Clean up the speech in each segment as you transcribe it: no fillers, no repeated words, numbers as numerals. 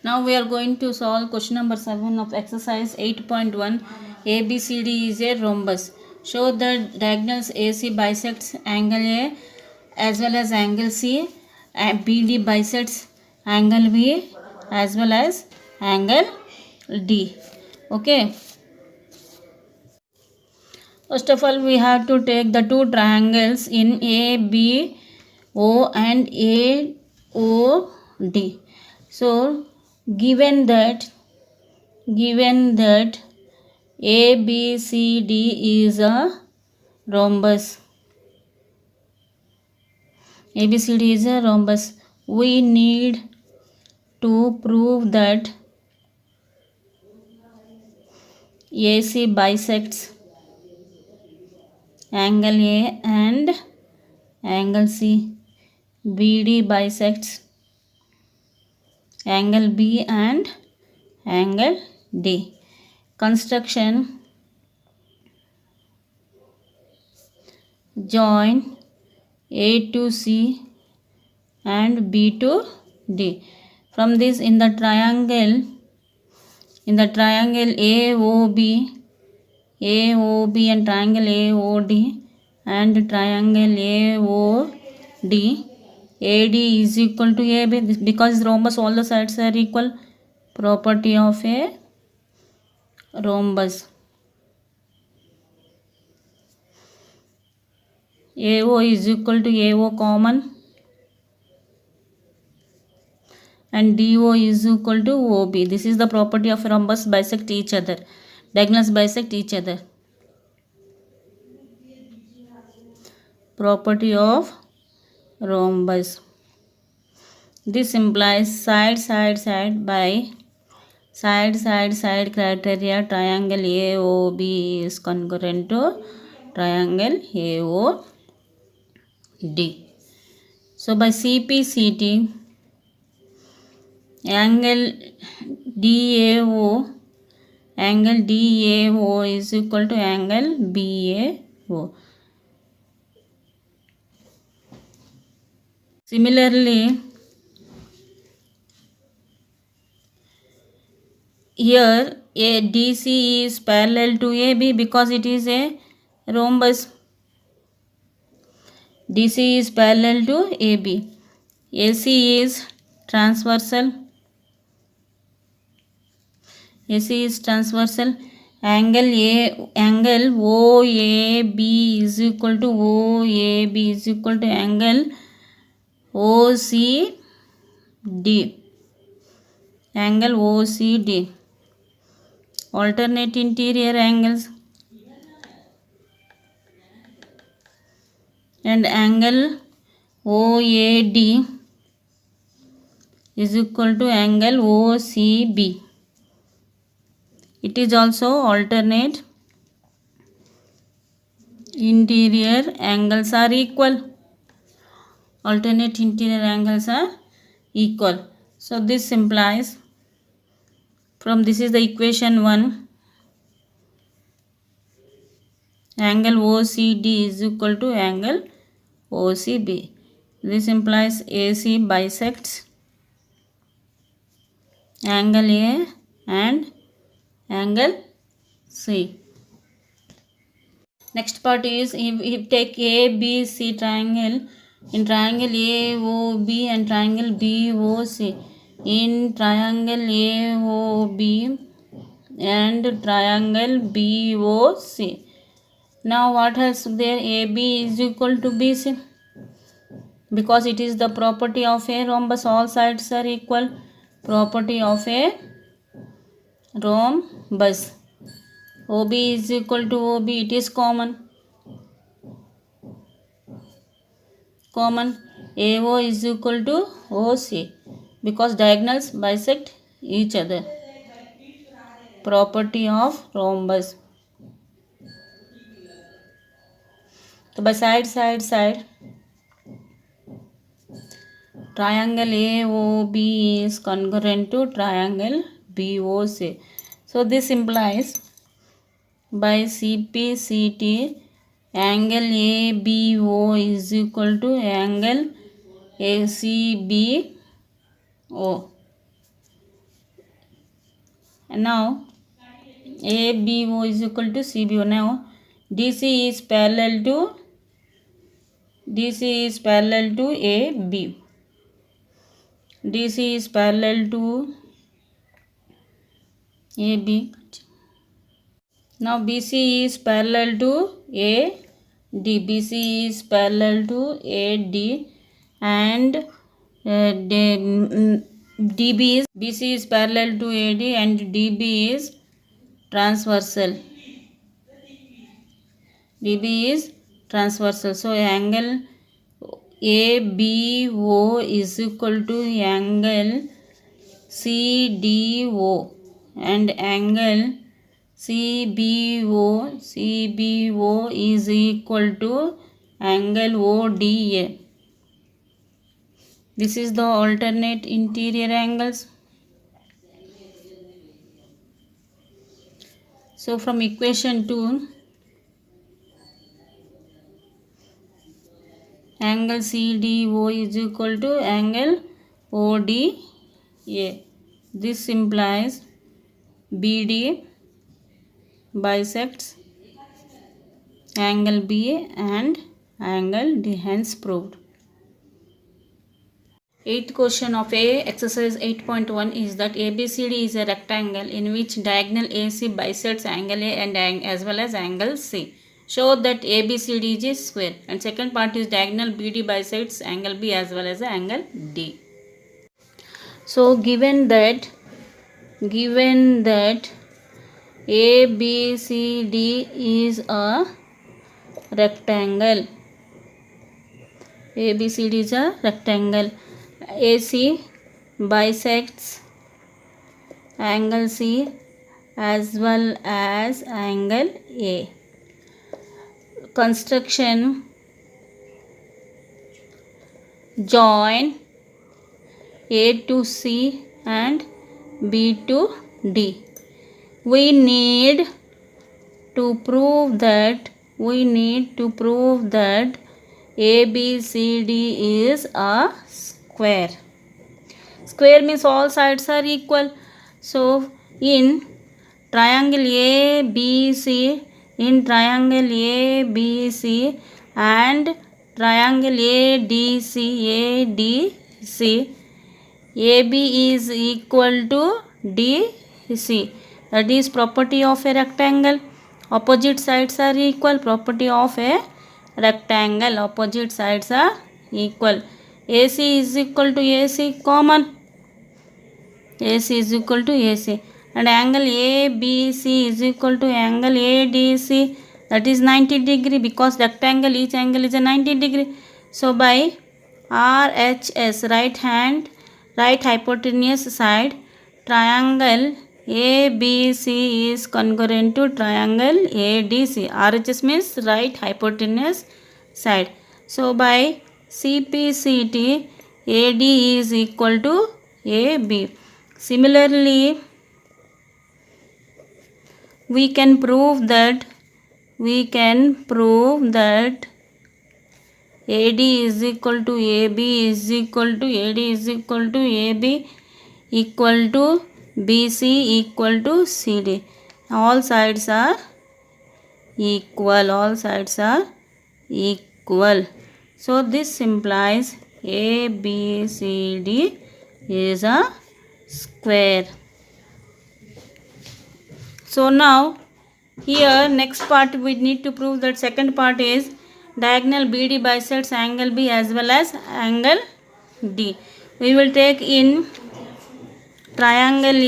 Now we are going to solve question number 7 of exercise 8.1. ABCD is a rhombus. Show that diagonals AC bisects angle A as well as angle C, and BD bisects angle B as well as angle D. Okay. First of all, we have to take the two triangles in ABO and AOD. So, given that ABCD is a rhombus, ABCD is a rhombus, we need to prove that AC bisects angle A and angle C, BD bisects angle B and angle D. Construction: join A to C and B to D. From this, in the triangle AOB and triangle AOD and triangle AOD, AD is equal to AB. Because rhombus, all the sides are equal. Property of a rhombus: AO is equal to AO common and DO is equal to OB. This is the property of rhombus: bisect each other. Diagonals bisect each other. Property of rhombus. This implies side by side criteria. Triangle AOB is congruent to triangle AOD. So by CPCT, angle DAO is equal to angle BAO. Similarly, here DC is parallel to AB because it is a rhombus. DC is parallel to AB. AC is transversal. Angle OAB is equal to angle OCD. Alternate interior angles. And angle OAD is equal to angle OCB. It is also alternate interior angles are equal. Alternate interior angles are equal. So this implies, from this is the equation 1, angle OCD is equal to angle OCB. This implies AC bisects angle A and angle C. Next part is, if take ABC triangle, in triangle AOB and triangle BOC, in triangle AOB and triangle BOC. Now what else there? AB is equal to BC. Because it is the property of a rhombus, all sides are equal. Property of a rhombus. OB is equal to OB, it is common. AO is equal to OC because diagonals bisect each other. Property of rhombus. So by side, triangle AOB is congruent to triangle BOC. So this implies, by CPCT, angle ABO is equal to angle ACBO. And now ABO is equal to CBO. Now DC is parallel to AB. DC is parallel to AB. Now BC is parallel to AD. BC is parallel to AD, and DB is BC is parallel to AD and DB is transversal. DB is transversal. So angle ABO is equal to angle CDO, and angle CBO is equal to angle ODA. This is the alternate interior angles. So from equation 2, angle CDO is equal to angle ODA. This implies BD bisects angle BA and angle D, hence proved. 8th question of exercise 8.1 is that ABCD is a rectangle in which diagonal AC bisects angle A and as well as angle C. Show that ABCD is square. And second part is diagonal BD bisects angle B as well as angle D. So given that ABCD is a rectangle. ABCD is a rectangle. AC bisects angle C as well as angle A. Construction: join A to C and B to D. We need to prove that ABCD is a square. Square means all sides are equal. So in triangle ABC and triangle ADC, AB is equal to DC. That is property of a rectangle. Opposite sides are equal. Property of a rectangle. Opposite sides are equal. AC is equal to AC, common. AC is equal to AC. And angle ABC is equal to angle ADC. That is 90 degree, because rectangle, each angle is a 90 degree. So by RHS, right hypotenuse side, triangle ABC is congruent to triangle ADC. RHS means right hypotenuse side. So by CPCT, AD is equal to AB. Similarly, we can prove that AD is equal to AB is equal to AD is equal to AB equal to BC equal to CD. All sides are equal. So this implies ABCD is a square. So now here next part we need to prove that second part is diagonal BD bisects angle B as well as angle D. We will take in triangle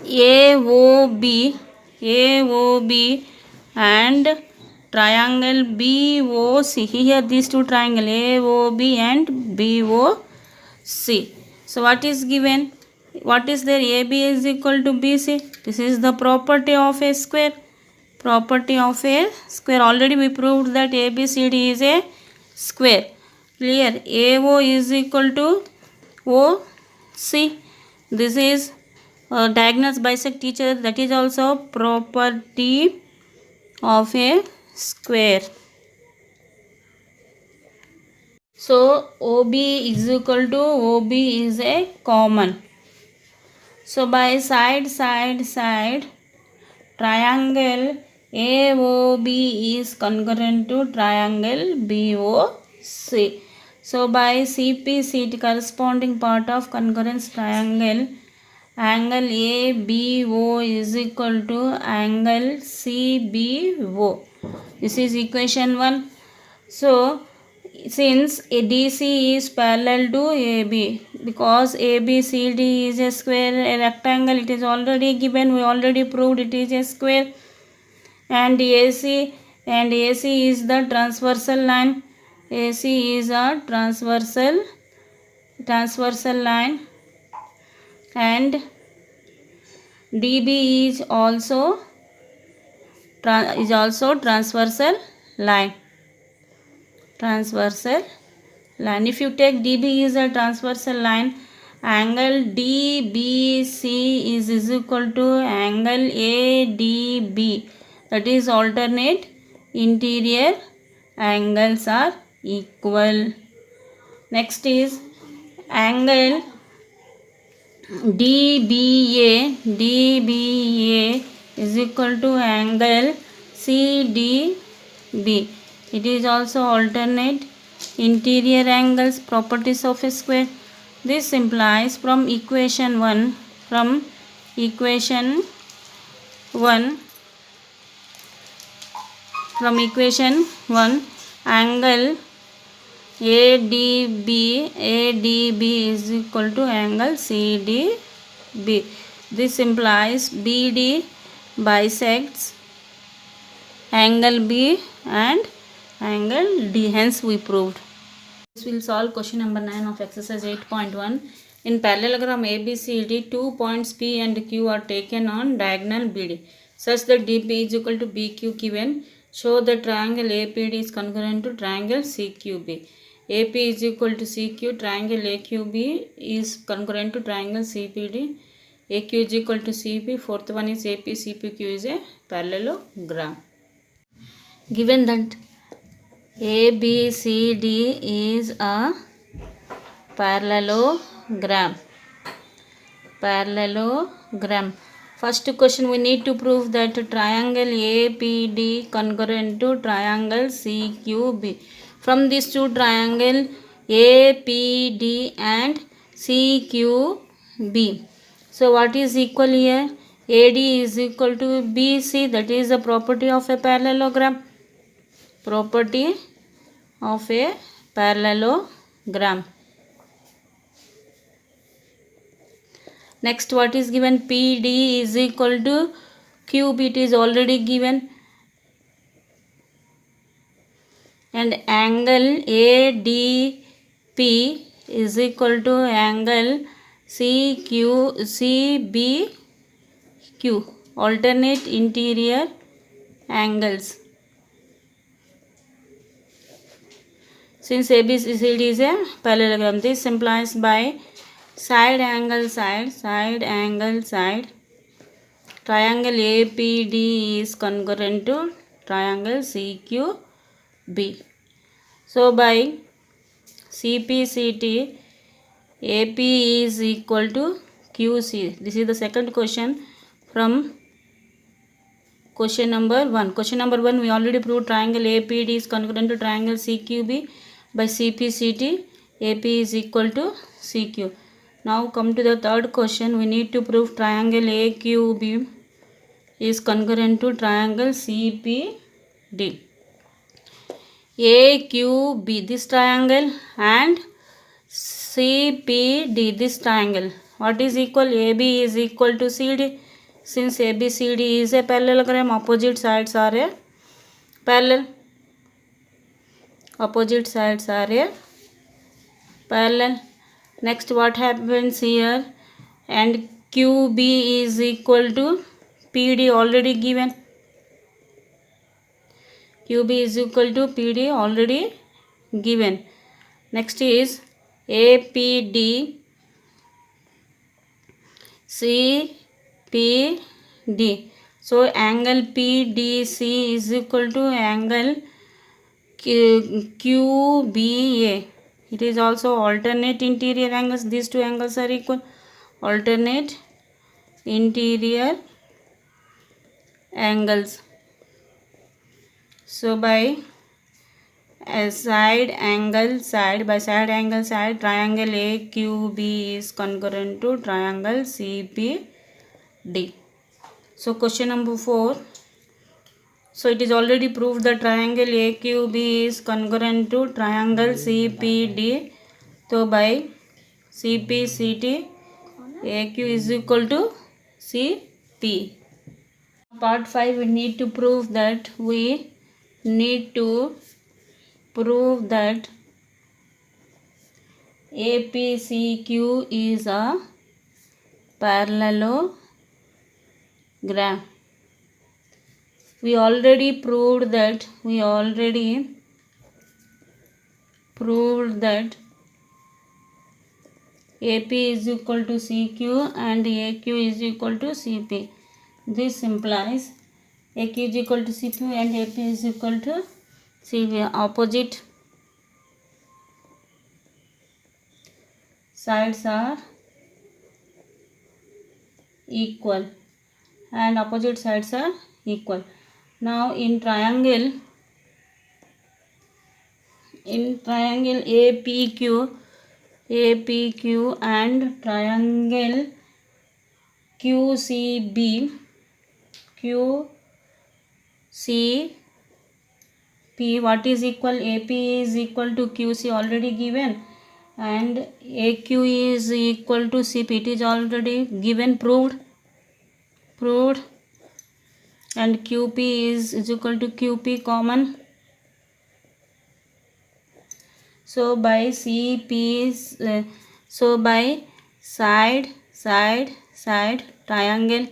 AOB and triangle BOC. Here these two triangle AOB and BOC. So what is given? What is there? AB is equal to BC. This is the property of a square. Already we proved that ABCD is a square. Clear? AO is equal to OC. This is diagonals bisect each other. That is also property of a square. So OB is equal to OB is a common. So by side triangle AOB is congruent to triangle BOC. So by CPCT, corresponding part of congruence triangle, angle ABO is equal to angle CBO. This is equation 1. So since a DC is parallel to AB, because ABCD is a square, a rectangle, it is already given, we already proved it is a square, and AC is the transversal line. AC is a transversal line, and DB is also transversal line. If you take DB is a transversal line, angle DBC is equal to angle ADB, that is alternate interior angles are equal. Next is angle DBA is equal to angle CDB. It is also alternate interior angles, properties of a square. This implies from equation 1 angle ADB is equal to angle CDB. This implies BD bisects angle B and angle D. Hence we proved. This will solve question number 9 of exercise 8.1. In parallelogram ABCD, 2 points P and Q are taken on diagonal BD such that DB is equal to BQ given. Show the triangle APD is congruent to triangle CQB. AP is equal to CQ, triangle AQB is congruent to triangle CPD. AQ is equal to CP, fourth one is AP, CPQ is a parallelogram. Given that ABCD is a parallelogram. First question, we need to prove that triangle APD congruent to triangle CQB. From these two triangle APD and CQB. So what is equal here? AD is equal to BC, that is the property of a parallelogram. Next, what is given? PD is equal to QB, it is already given. And angle ADP is equal to angle CBQ, alternate interior angles. Since ABCD is a parallelogram, this implies by side angle side, triangle APD is congruent to triangle CQB. So by CPCT, AP is equal to QC. This is the second question from question number 1. Question number 1, we already proved triangle APD is congruent to triangle CQB. By CPCT, AP is equal to CQ. Now come to the third question. We need to prove triangle AQB is congruent to triangle CPD. AQB, this triangle, and CPD, this triangle. What is equal? AB is equal to CD. Since ABCD is a parallelogram, opposite sides are a parallel. Next, what happens here? And QB is equal to PD, already given. QB is equal to PD, already given. Next is APD, CPD. So angle PDC is equal to angle QBA. It is also alternate interior angles. These two angles are equal. Alternate interior angles. So by side by side angle side, triangle AQB is congruent to triangle CPD. So question number 4. So it is already proved that triangle AQB is congruent to triangle CPD. So by CPCT, AQ is equal to CP. Part 5, we need to prove that APCQ is a parallelogram. We already proved that AP is equal to CQ and AQ is equal to CP. This implies AQ is equal to CQ and AP is equal to CP. Opposite sides are equal and opposite sides are equal. Now in triangle APQ and triangle QCP, what is equal? AP is equal to QC, already given, and AQ is equal to CP, it is already given, proved, and QP is equal to QP, common. So by by side triangle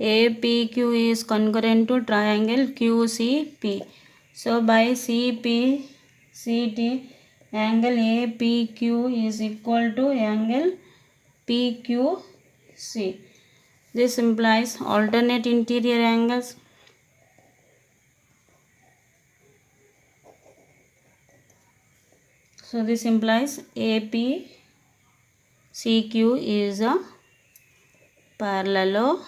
APQ is congruent to triangle QCP. So by CPCT, angle APQ is equal to angle PQC. This implies alternate interior angles. So this implies APCQ is a parallelogram.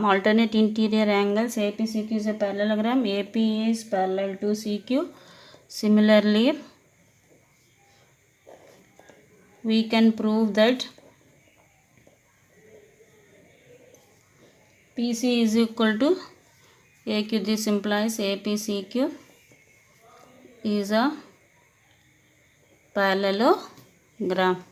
Alternate interior angles, APCQ is a parallelogram. AP is parallel to CQ. Similarly, we can prove that PC is equal to AQ. This implies APCQ is a parallelogram.